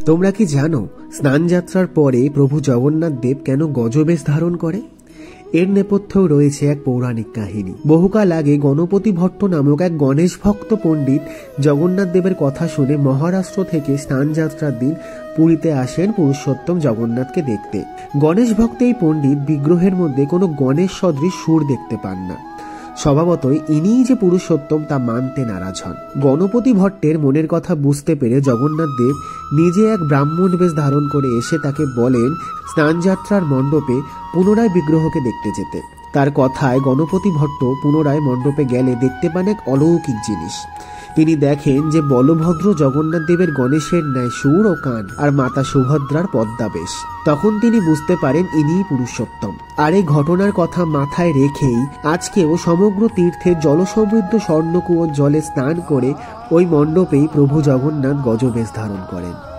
তোমরা কি জানো স্নানযাত্রার পরে প্রভু জগন্নাথ দেব কেন গজবেশ ধারণ করে? এর নেপথ্যেও রয়েছে এক পৌরাণিক কাহিনী। বহুকাল আগে গণপতি ভট্ট নামক এক গণেশ ভক্ত পণ্ডিত জগন্নাথ দেবের কথা শুনে মহারাষ্ট্র থেকে স্নানযাত্রার দিন পুরীতে আসেন পুরুষোত্তম জগন্নাথকে দেখতে। গণেশ ভক্ত এই পণ্ডিত বিগ্রহের মধ্যে কোনো গণেশ সদৃশ সুর দেখতে পান না। স্বভাবতই ইনিই যে পুরুষোত্তম তা মানতে নারাজ হন। গণপতি ভট্টের মনের কথা বুঝতে পেরে জগন্নাথ দেব নিজে এক ব্রাহ্মণ বেশ ধারণ করে এসে তাকে বলেন স্নানযাত্রার মণ্ডপে পুনরায় বিগ্রহকে দেখতে যেতে। তার কথায় গণপতি ভট্ট পুনরায় মণ্ডপে গেলে দেখতে পান এক অলৌকিক জিনিস। তিনি দেখেন যে বলভদ্র জগন্নাথ দেবের গণেশের ন্যায় সুর ও কান, আর মাতা সুভদ্রার পদ্মাবেশ। তখন তিনি বুঝতে পারেন ইনিই পুরুষোত্তম। আর এই ঘটনার কথা মাথায় রেখেই আজকেও সমগ্র তীর্থের জলসমৃদ্ধ স্বর্ণকুয়োর জলে স্নান করে ওই মণ্ডপেই প্রভু জগন্নাথ গজবেশ ধারণ করেন।